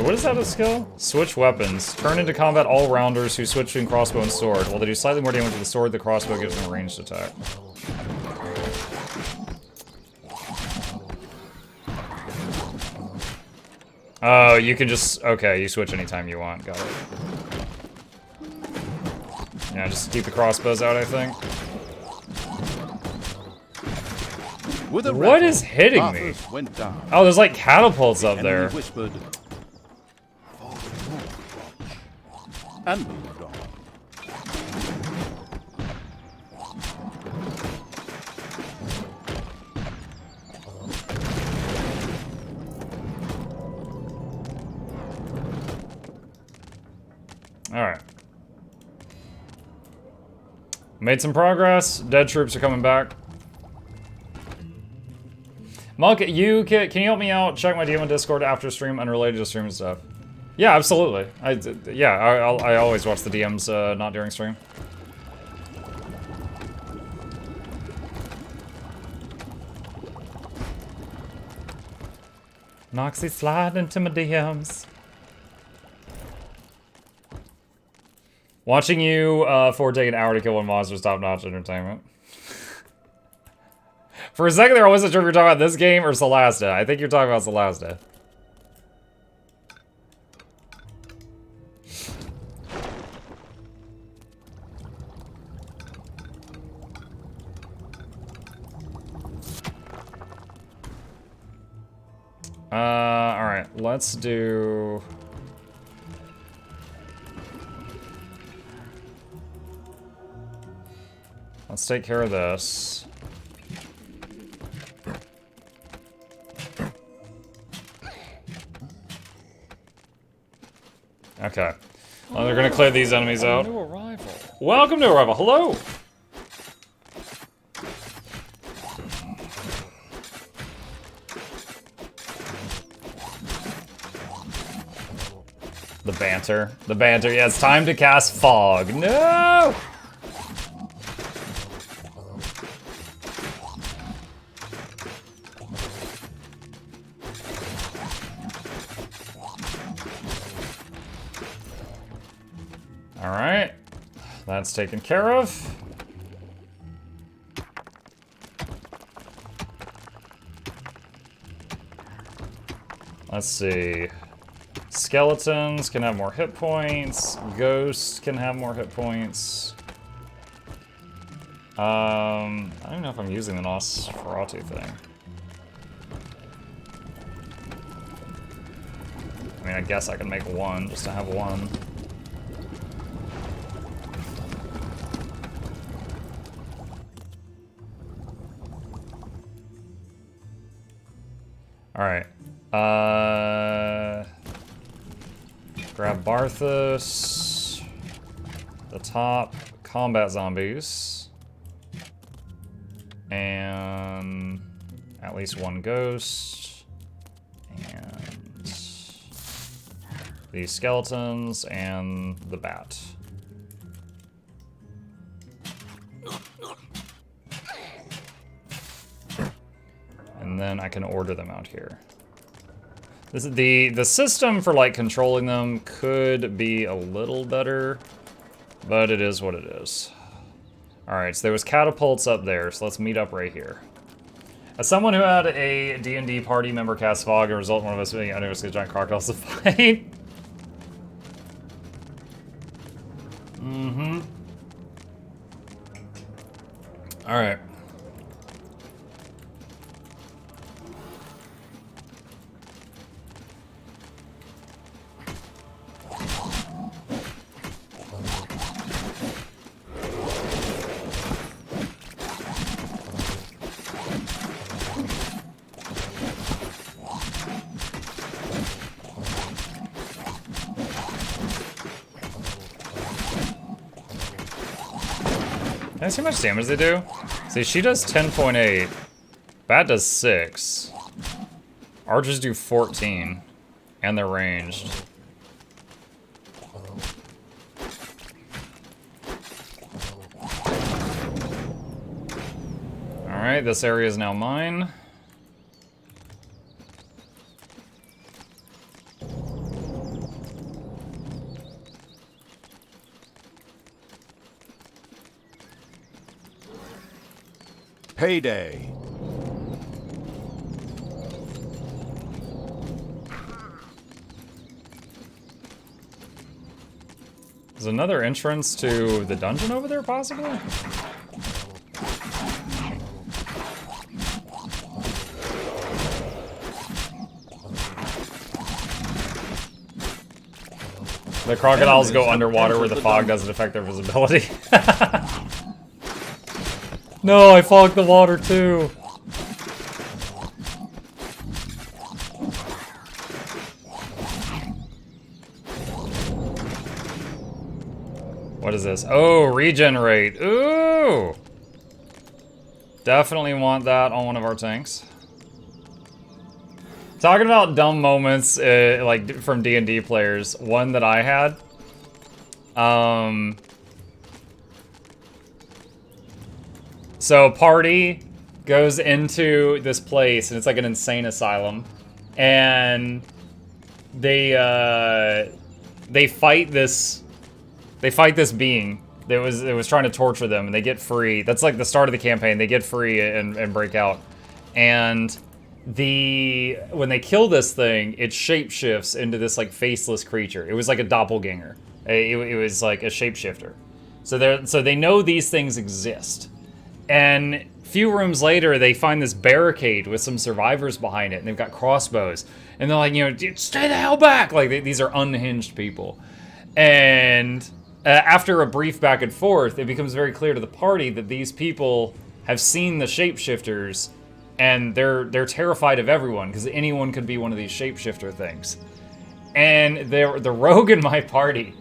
Wait, what is that a skill? Switch weapons. Turn into combat all-rounders who switch between crossbow and sword. While they do slightly more damage with the sword, the crossbow gives them a ranged attack. Oh, you can just... Okay, you switch anytime you want. Got it. Yeah, just keep the crossbows out, I think. What is hitting me? Oh, there's like catapults up there. Whispered, and moved on. Alright. Made some progress. Dead troops are coming back. Monk, can you help me out? Check my DM on Discord after stream, unrelated to stream and stuff. Yeah, absolutely. I always watch the DMs not during stream. Noxie, slide into my DMs. Watching you for take an hour to kill one monster is top-notch entertainment. For a second there, I wasn't sure if you're talking about this game or Celasta. I think you're talking about Celasta. Alright, let's do... Let's take care of this. Okay. Well, they're gonna clear these enemies out. New arrival. Welcome to Arrival. Hello! The banter. The banter. Yeah, it's time to cast Fog. No! Alright. That's taken care of. Let's see. Skeletons can have more hit points. Ghosts can have more hit points. I don't know if I'm using the Nosferatu thing. I mean, I guess I can make one just to have one. Alright. Grab Barthus. The top. Combat zombies. And at least one ghost. And these skeletons and the bat. And then I can order them out here. This is the system for like controlling them could be a little better, but it is what it is. All right, so there was catapults up there, so let's meet up right here. As someone who had a D&D party member cast Fog and result in one of us being under a giant crocodiles to fight. Mm-hmm. All right. Can I see how much damage they do? See, she does 10.8. Bat does 6. Archers do 14. And they're ranged. Alright, this area is now mine. Payday. Is another entrance to the dungeon over there, possibly? The crocodiles go underwater where the fog doesn't affect their visibility. No, I fogged the water too. What is this? Oh, regenerate. Ooh! Definitely want that on one of our tanks. Talking about dumb moments, like from D&D players, one that I had. So party goes into this place, and it's like an insane asylum, and they fight this being that was trying to torture them, and they get free. That's like the start of the campaign. They get free and break out, and when they kill this thing, it shapeshifts into this like faceless creature. It was like a doppelganger. It was like a shapeshifter. So they know these things exist. And a few rooms later, they find this barricade with some survivors behind it, and they've got crossbows. And they're like, stay the hell back! Like, these are unhinged people. And after a brief back and forth, it becomes very clear to the party that these people have seen the shapeshifters, and they're terrified of everyone, because anyone could be one of these shapeshifter things. And the rogue in my party,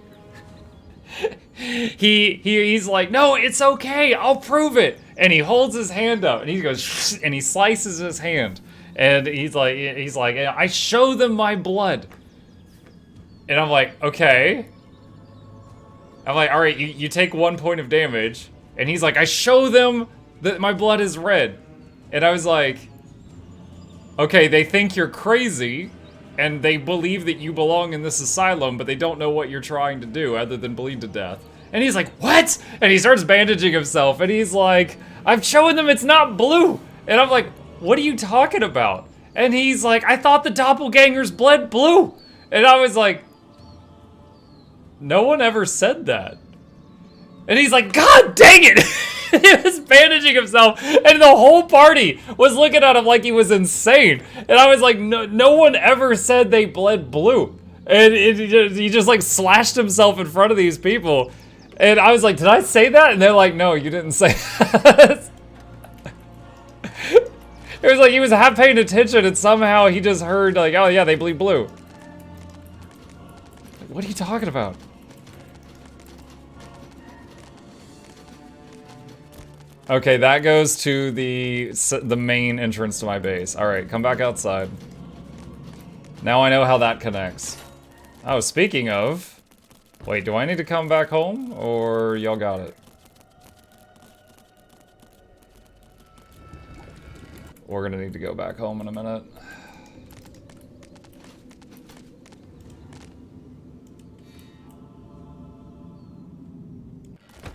he's like, no, it's okay, I'll prove it. And he holds his hand up, and he goes, and he slices his hand. And he's like, I show them my blood. And I'm like, okay. I'm like, all right, you take 1 point of damage. And he's like, I show them that my blood is red. And I was like, okay, they think you're crazy, and they believe that you belong in this asylum, but they don't know what you're trying to do other than bleed to death. And he's like, what? And he starts bandaging himself, and he's like, I'm showing them it's not blue. And I'm like, what are you talking about? And he's like, I thought the doppelgangers bled blue. And I was like, no one ever said that. And he's like, God dang it! He was bandaging himself, and the whole party was looking at him like he was insane. And I was like, no one ever said they bled blue. And he just like slashed himself in front of these people. And I was like, did I say that? And they're like, no, you didn't say that. It was like he was half paying attention, and somehow he just heard like, oh yeah, they bleed blue. What are you talking about? Okay, that goes to the main entrance to my base. All right, come back outside. Now I know how that connects. Oh, speaking of, wait, do I need to come back home, or y'all got it? We're gonna need to go back home in a minute.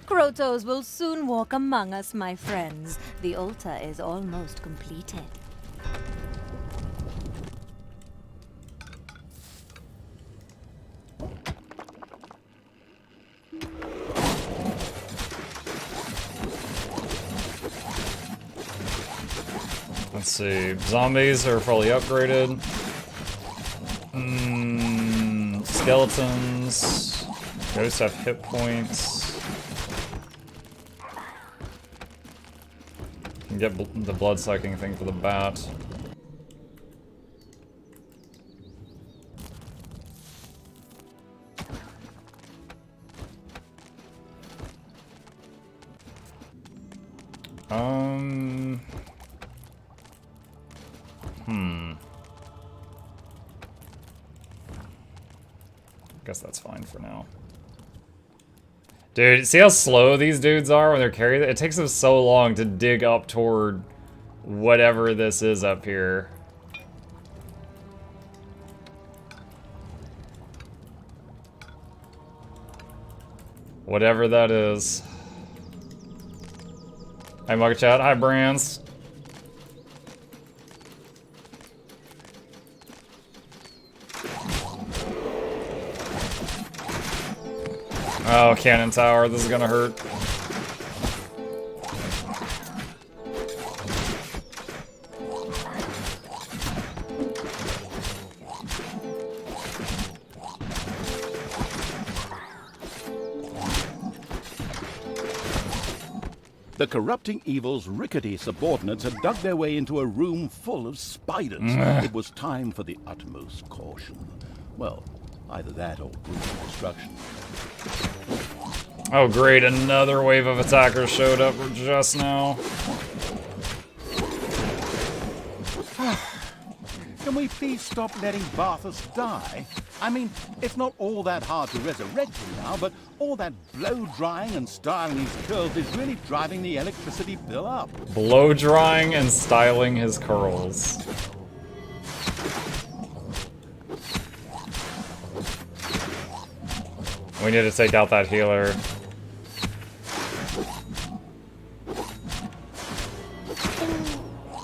Krotos will soon walk among us, my friends. The altar is almost completed. Let's see, zombies are probably upgraded. Skeletons. Ghosts have hit points. Can get the blood sucking thing for the bat. Guess that's fine for now. Dude, see how slow these dudes are when they're carrying it? It takes them so long to dig up toward whatever this is up here. Whatever that is. Hi, Mugga Chat. Hi, Brands. Oh, cannon tower. This is gonna hurt. The corrupting evil's rickety subordinates had dug their way into a room full of spiders. It was time for the utmost caution. Well, either that or brutal destruction. Oh great, another wave of attackers showed up just now. Can we please stop letting Barthas die? I mean, it's not all that hard to resurrect him now, but all that blow-drying and styling his curls is really driving the electricity bill up. Blow-drying and styling his curls. We need to take out that healer.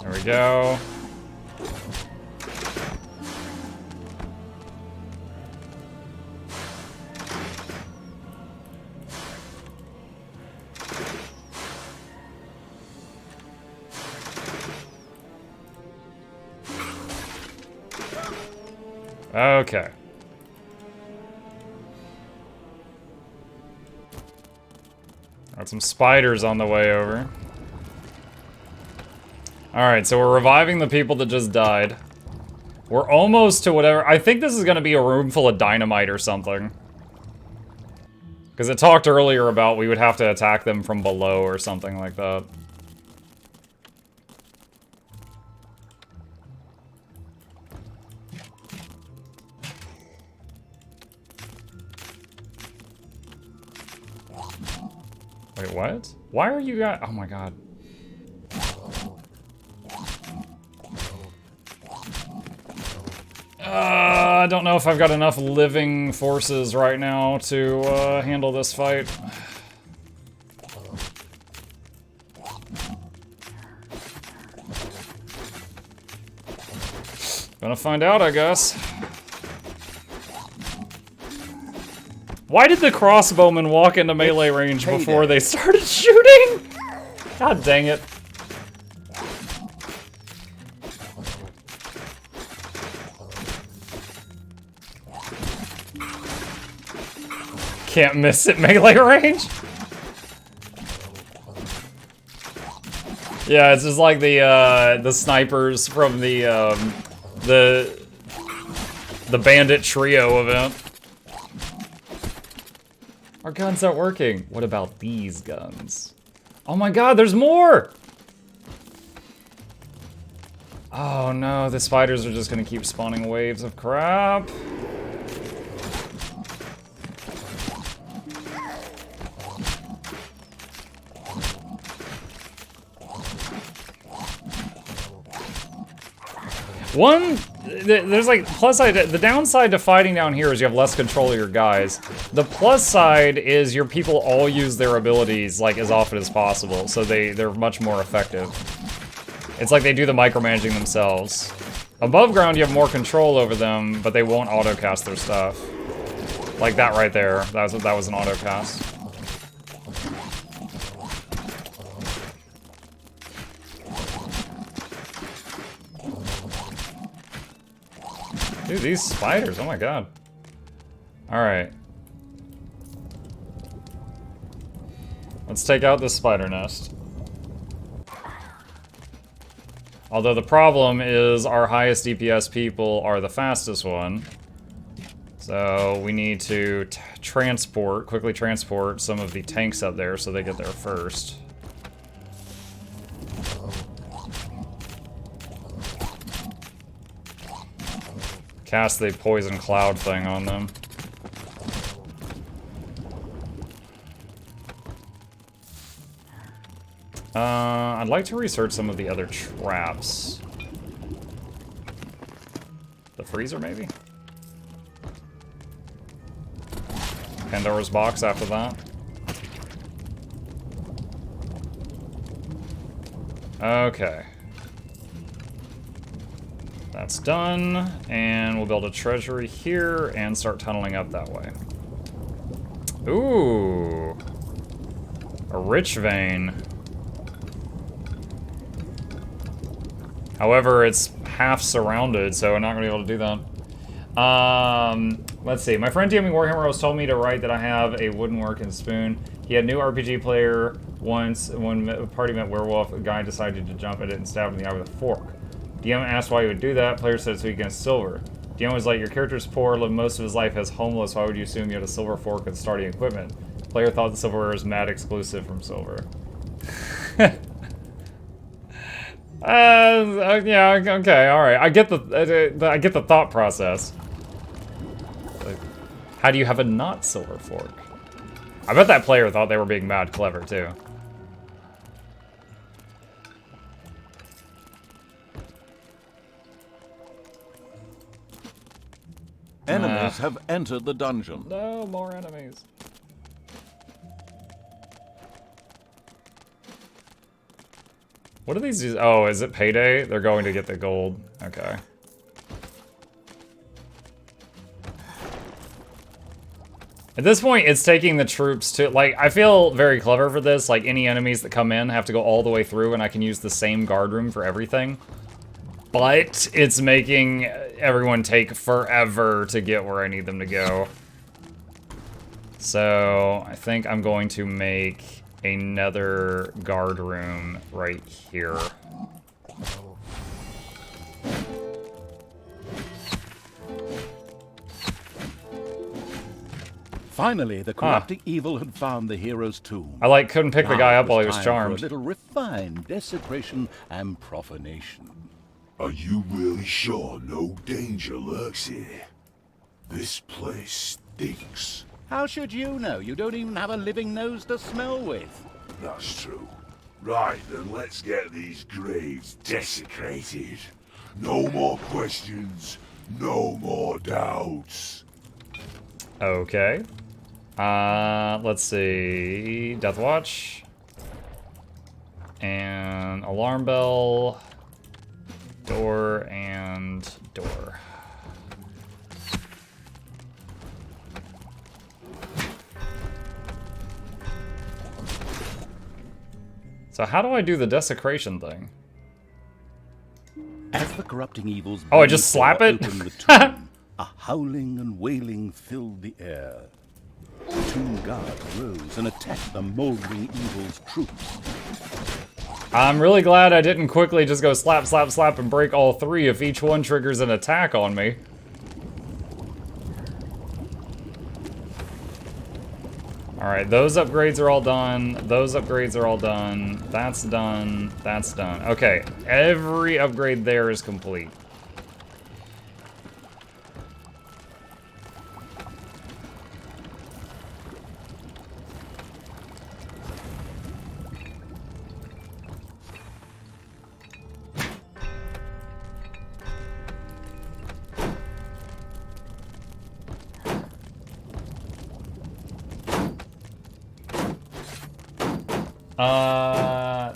There we go. Okay. Got some spiders on the way over. Alright, so we're reviving the people that just died. We're almost to whatever. I think this is going to be a room full of dynamite or something. Because it talked earlier about we would have to attack them from below or something like that. Wait, what? Why are you guys? Oh my god. I don't know if I've got enough living forces right now to handle this fight. Gonna find out, I guess. Why did the crossbowmen walk into melee range before they started shooting? God dang it. Can't miss at melee range? Yeah, it's just like the snipers from the bandit trio event. Our guns aren't working. What about these guns? Oh my god, there's more! Oh no, the spiders are just gonna keep spawning waves of crap. There's like plus side. The downside to fighting down here is you have less control of your guys. The plus side is your people all use their abilities like as often as possible, so they're much more effective. It's like they do the micromanaging themselves. Above ground, you have more control over them, but they won't autocast their stuff. Like that right there. That was an autocast. Dude, these spiders, oh my god. Alright. Let's take out this spider nest. Although the problem is our highest DPS people are the fastest one. So we need to quickly transport some of the tanks up there so they get there first. Cast the poison cloud thing on them. I'd like to research some of the other traps. The freezer, maybe? Pandora's box after that. Okay. That's done, and we'll build a treasury here and start tunneling up that way. Ooh. A rich vein. However, it's half surrounded, so I'm not going to be able to do that. Let's see. My friend DMing Warhammer was told me to write that I have a wooden working spoon. He had a new RPG player once. When a party met werewolf, a guy decided to jump at it and stab him in the eye with a fork. DM asked why he would do that. Player said it's weak against silver. DM was like, your character's poor, lived most of his life as homeless. Why would you assume you had a silver fork with starting equipment? Player thought the silverware was mad exclusive from silver. Yeah, okay, all right. I get the thought process. Like, how do you have a not silver fork? I bet that player thought they were being mad clever too. Enemies have entered the dungeon. No more enemies. What do these do? Oh, is it payday? They're going to get the gold. Okay. At this point, it's taking the troops to, like, I feel very clever for this. Like, any enemies that come in have to go all the way through, and I can use the same guard room for everything. But it's making everyone take forever to get where I need them to go. So, I think I'm going to make another guard room right here. Finally, the corrupting evil had found the hero's tomb. I, like, couldn't pick the guy up while he was time charmed. for a little refined desecration and profanation. Are you really sure no danger lurks here? This place stinks. How should you know? You don't even have a living nose to smell with. That's true. Right, then let's get these graves desecrated. No more questions, no more doubts. Okay. Let's see. Death Watch. And alarm bell. Door and door. So how do I do the desecration thing? As the corrupting evils Oh, I just slap it? opened the tomb, a howling and wailing filled the air. The tomb guards rose and attacked the moldering evil's troops. I'm really glad I didn't quickly just go slap, slap, slap and break all three if each one triggers an attack on me. Alright, those upgrades are all done. Those upgrades are all done. That's done. That's done. Okay, every upgrade there is complete.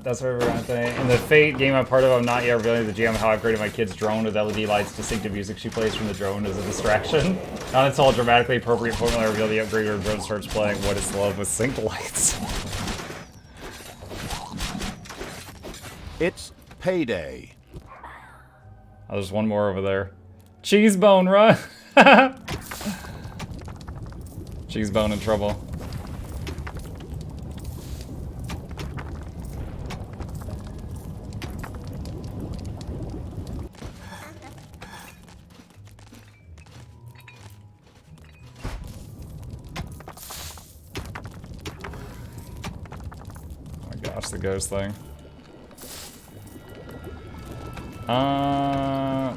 That's what everyone saying. In the Fate game I'm part of, I'm not yet revealing the GM how I upgraded my kid's drone with LED lights. Distinctive music she plays from the drone as a distraction. Not until a dramatically appropriate point when I reveal the upgrade or the drone starts playing What is Love with sync lights. It's payday. Oh, there's one more over there. Cheesebone, run! Cheesebone in trouble. The ghost thing.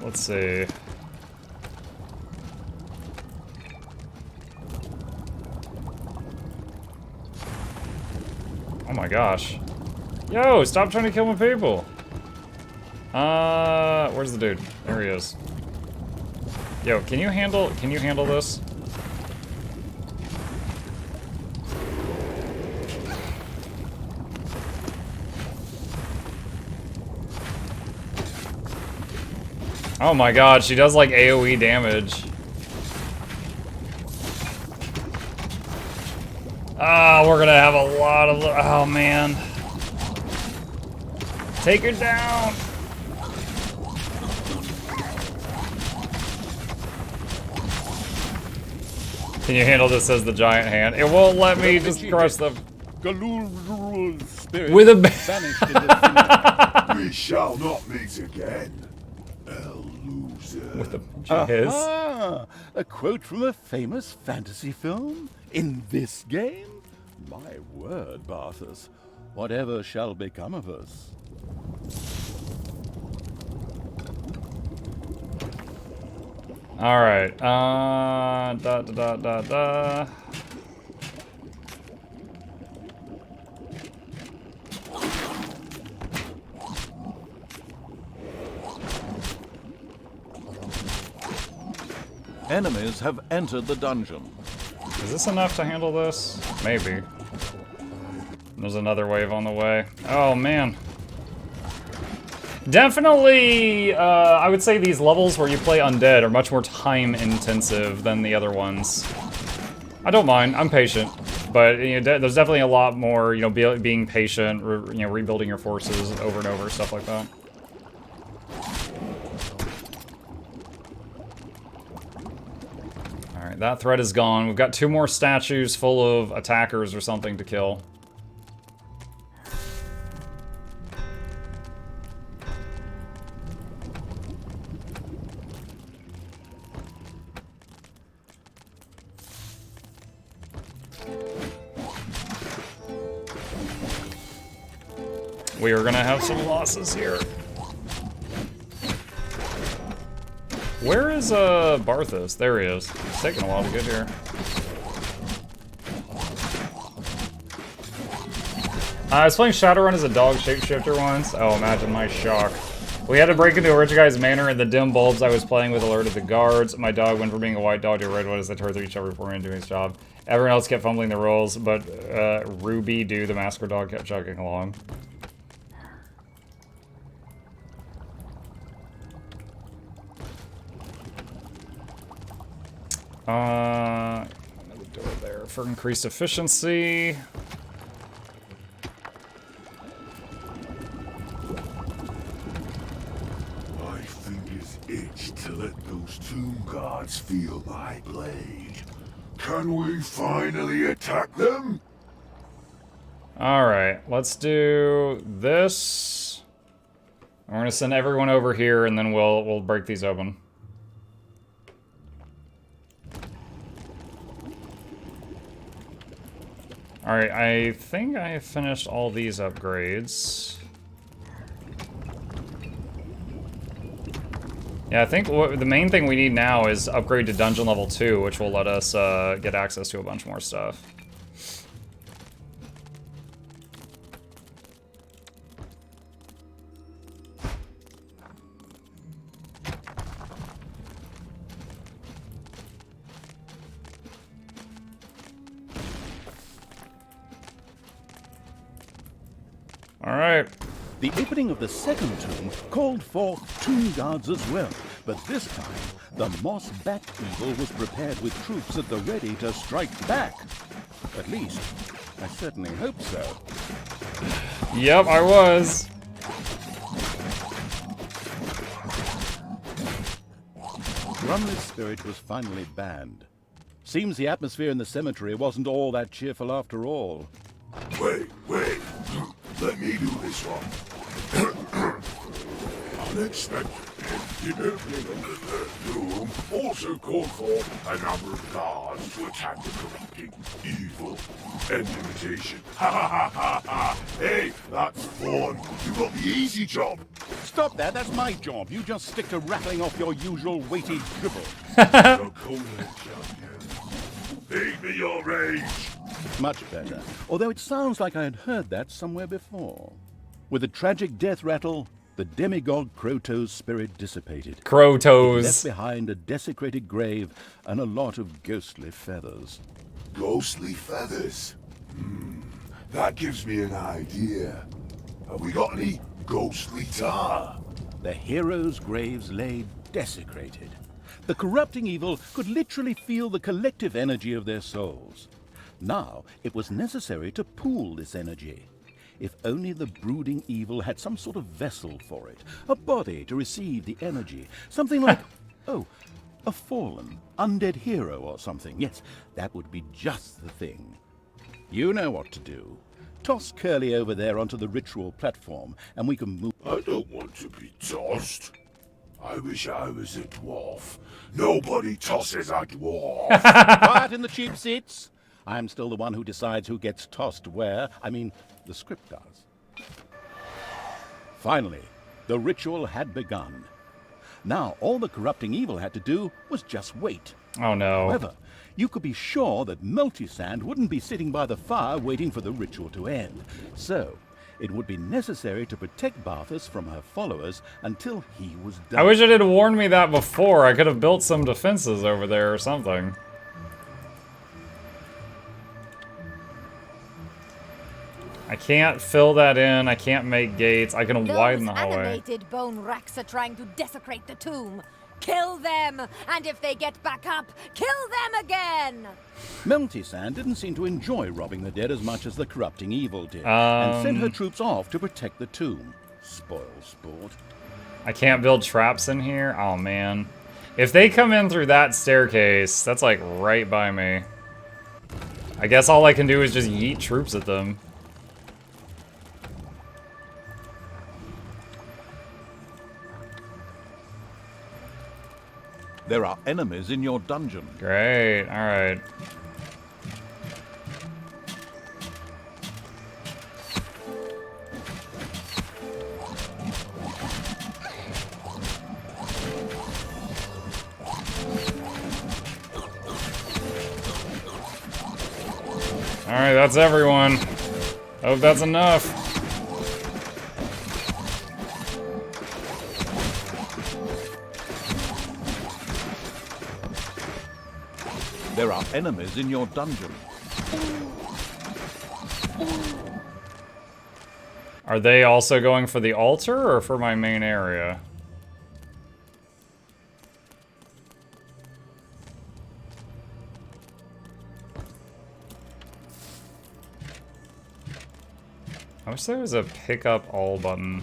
Let's see. Oh my gosh. Yo, stop trying to kill my people. Where's the dude? There he is. Yo, can you handle this? Oh my god, she does like AoE damage. Ah, we're gonna have a lot of... Oh man. Take her down. Can you handle this as the giant hand? It won't let me just crush them. Galul spirit With a vanished in the We shall not meet again, loser. with a jizz. Aha! A quote from a famous fantasy film? In this game? My word, Barthas. Whatever shall become of us? All right. Da. Enemies have entered the dungeon. Is this enough to handle this? Maybe. There's another wave on the way. Oh, man. Definitely, I would say these levels where you play undead are much more time-intensive than the other ones. I don't mind. I'm patient. But you know, there's definitely a lot more, you know, being patient, you know, rebuilding your forces over and over, stuff like that. Alright, that threat is gone. We've got 2 more statues full of attackers or something to kill. We are gonna have some losses here. Where is Barthas? There he is. It's taking a while to get here. I was playing Shadowrun as a dog shapeshifter once. Oh, imagine my shock. We had to break into a rich guy's manor, and the dim bulbs I was playing with alerted the guards. My dog went from being a white dog to a red one as they tore through each other before doing his job. Everyone else kept fumbling the rolls, but Ruby Doo, the massacre dog, kept chugging along. Another door there for increased efficiency. My fingers itch to let those tomb guards feel my blade. Can we finally attack them? Alright, let's do this. We're gonna send everyone over here and then we'll break these open. Alright, I think I finished all these upgrades. Yeah, I think the main thing we need now is upgrade to dungeon level 2, which will let us get access to a bunch more stuff. Alright. The opening of the second tomb called for tomb guards as well, but this time the moss-bat evil was prepared with troops at the ready to strike back. At least, I certainly hope so. Yep, I was. Grumley's spirit was finally banned. Seems the atmosphere in the cemetery wasn't all that cheerful after all. Wait. Let me do this one. Unexpected. The opening of the tomb also called for a number of guards to attack the corrupting evil. End invitation. Ha ha ha ha! Hey, that's fun. You got the easy job. Stop that, that's my job. You just stick to rattling off your usual weighty dribble. So cool, champion. Feed me your rage. Much better. Although it sounds like I had heard that somewhere before. With a tragic death rattle, the demigod Kroto's spirit dissipated. He left Krotos. behind a desecrated grave and a lot of ghostly feathers. Ghostly feathers. That gives me an idea. Have we got any ghostly tar? The heroes' graves lay desecrated. The corrupting evil could literally feel the collective energy of their souls. Now it was necessary to pool this energy. If only the brooding evil had some sort of vessel for it, a body to receive the energy, something like, oh, a fallen, undead hero or something. Yes, that would be just the thing. You know what to do. Toss Curly over there onto the ritual platform, and we can move. I don't want to be tossed. I wish I was a dwarf. Nobody tosses a dwarf. Quiet in the cheap seats. I'm still the one who decides who gets tossed where. I mean, the script does. Finally, the ritual had begun. Now, all the corrupting evil had to do was just wait. Oh no. However, you could be sure that Multisand wouldn't be sitting by the fire waiting for the ritual to end. So, it would be necessary to protect Barthas from her followers until he was done. I wish it had warned me that before. I could have built some defenses over there or something. I can't fill that in. I can't make gates. I can widen the hallway. Those animated bone racks are trying to desecrate the tomb. Kill them! And if they get back up, kill them again! Multisand didn't seem to enjoy robbing the dead as much as the corrupting evil did, and sent her troops off to protect the tomb. Spoil sport. I can't build traps in here? Oh, man. If they come in through that staircase, that's like right by me. I guess all I can do is just yeet troops at them. There are enemies in your dungeon. Great, alright. Alright, that's everyone. I hope that's enough. There are enemies in your dungeon. Are they also going for the altar or for my main area? I wish there was a pick up all button.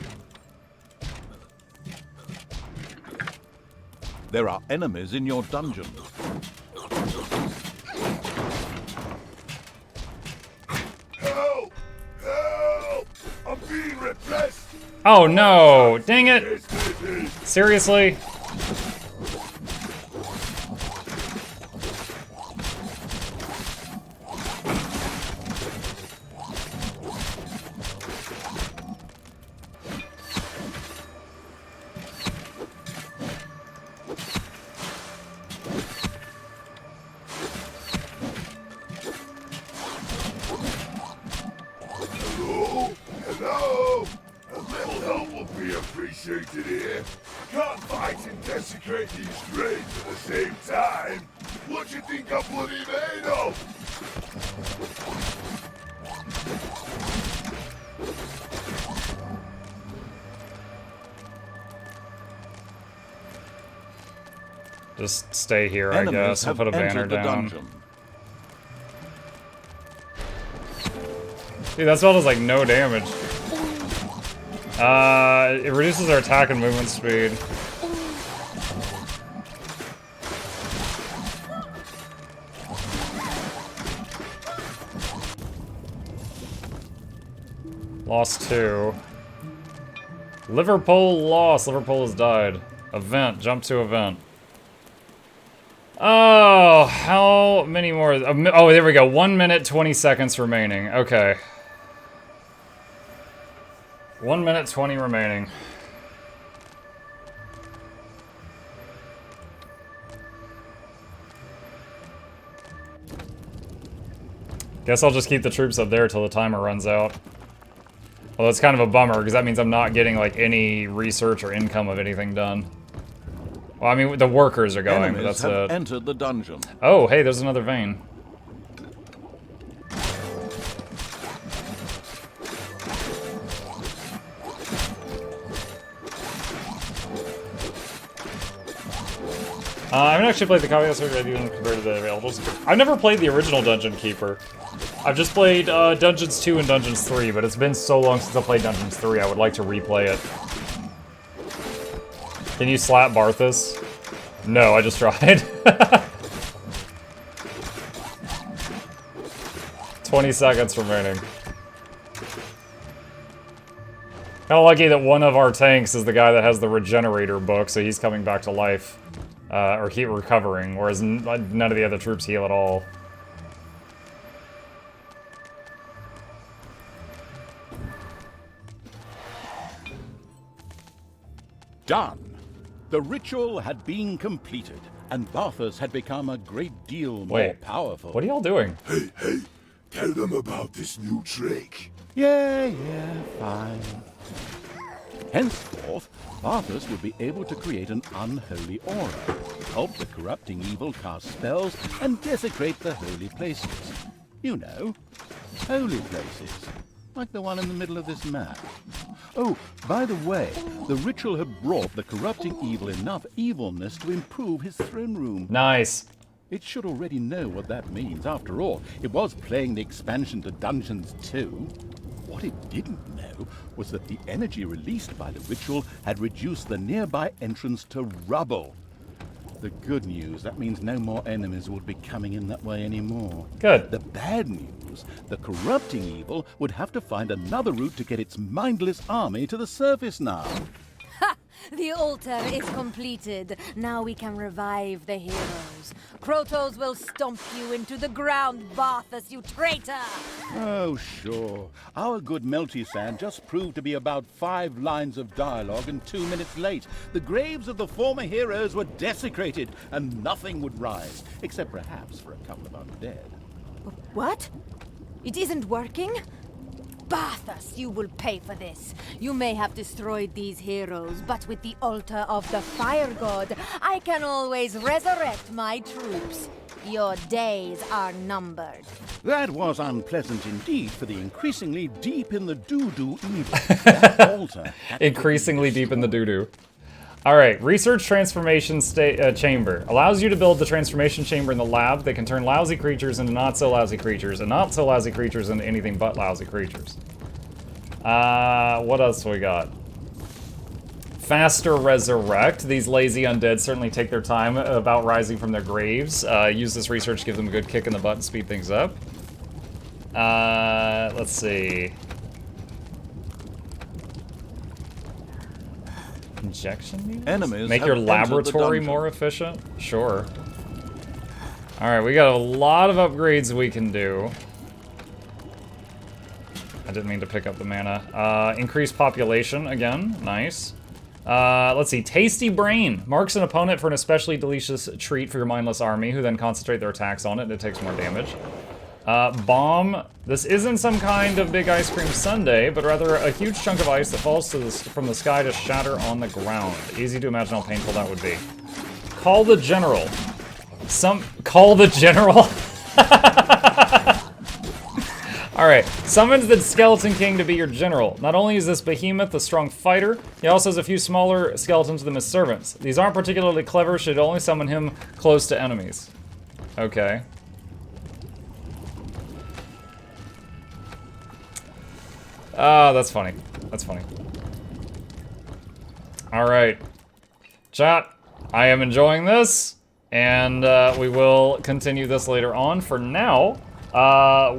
There are enemies in your dungeon. Help! Help! I'm being repressed. Oh no! Dang it! Seriously? Hello? Hello? A little help will be appreciated here. Can't fight and desecrate these graves at the same time. What you think I'm bloody made of? Just stay here, I guess. I'll put a banner down. Dude, that spell does like no damage. It reduces our attack and movement speed. Lost 2. Liverpool lost. Liverpool has died. Event. Jump to event. Oh, how many more? Oh, there we go. 1 minute, 20 seconds remaining. Okay. 1 minute, 20 remaining. Guess I'll just keep the troops up there till the timer runs out. Well, that's kind of a bummer, because that means I'm not getting, like, any research or income of anything done. Well, I mean, the workers are going, but that's it. Entered the dungeon. Oh, hey, there's another vein. I haven't actually played the copy that's already compared to the availables. I've never played the original Dungeon Keeper. I've just played Dungeons 2 and Dungeons 3, but it's been so long since I played Dungeons 3, I would like to replay it. Can you slap Barthas? No, I just tried. 20 seconds remaining. Kinda lucky that one of our tanks is the guy that has the regenerator book, so he's coming back to life. Or heat recovering, whereas none of the other troops heal at all. Done. The ritual had been completed, and Barthas had become a great deal more powerful. What are y'all doing? Hey, tell them about this new trick. Yeah, fine. Henceforth, Barthas would be able to create an unholy aura, help the corrupting evil cast spells, and desecrate the holy places. You know, holy places. Like the one in the middle of this map. Oh, by the way, the ritual had brought the corrupting evil enough evilness to improve his throne room. Nice. It should already know what that means. After all, it was playing the expansion to Dungeons 2. What it didn't know was that the energy released by the ritual had reduced the nearby entrance to rubble. The good news, that means no more enemies would be coming in that way anymore. Good. The bad news, the corrupting evil would have to find another route to get its mindless army to the surface now. Ha! The altar is completed. Now we can revive the heroes. Krotos will stomp you into the ground, Barthas, you traitor! Oh, sure. Our good Melty-Sand just proved to be about 5 lines of dialogue and 2 minutes late. The graves of the former heroes were desecrated, and nothing would rise, except perhaps for a couple of undead. What? It isn't working? Barthas, you will pay for this. You may have destroyed these heroes, but with the altar of the fire god, I can always resurrect my troops. Your days are numbered. That was unpleasant indeed for the increasingly deep in the doo-doo evil. That altar had to Increasingly deep in the doo-doo. Alright, Research Transformation Chamber. Allows you to build the transformation chamber in the lab that can turn lousy creatures into not-so-lousy creatures, and not-so-lousy creatures into anything but lousy creatures. What else we got? Faster Resurrect. These lazy undead certainly take their time about rising from their graves. Use this research to give them a good kick in the butt and speed things up. Let's see. Injection needles? Enemies Make have your entered the laboratory dungeon. more efficient? Sure. Alright, we got a lot of upgrades we can do. I didn't mean to pick up the mana. Increased population, again. Nice. Let's see. Tasty Brain. Marks an opponent for an especially delicious treat for your mindless army, who then concentrate their attacks on it, and it takes more damage. Bomb. This isn't some kind of big ice cream sundae, but rather a huge chunk of ice that falls from the sky to shatter on the ground. Easy to imagine how painful that would be. Call the general. Call the general? Alright, summons the Skeleton King to be your general. Not only is this behemoth a strong fighter, he also has a few smaller skeletons with him as servants. These aren't particularly clever, should only summon him close to enemies. Okay. That's funny. That's funny. Alright. Chat, I am enjoying this, and we will continue this later on. For now,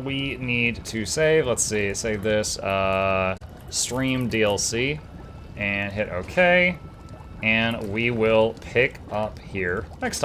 we need to save. Let's see, save this. Stream DLC, and hit OK. And we will pick up here next time.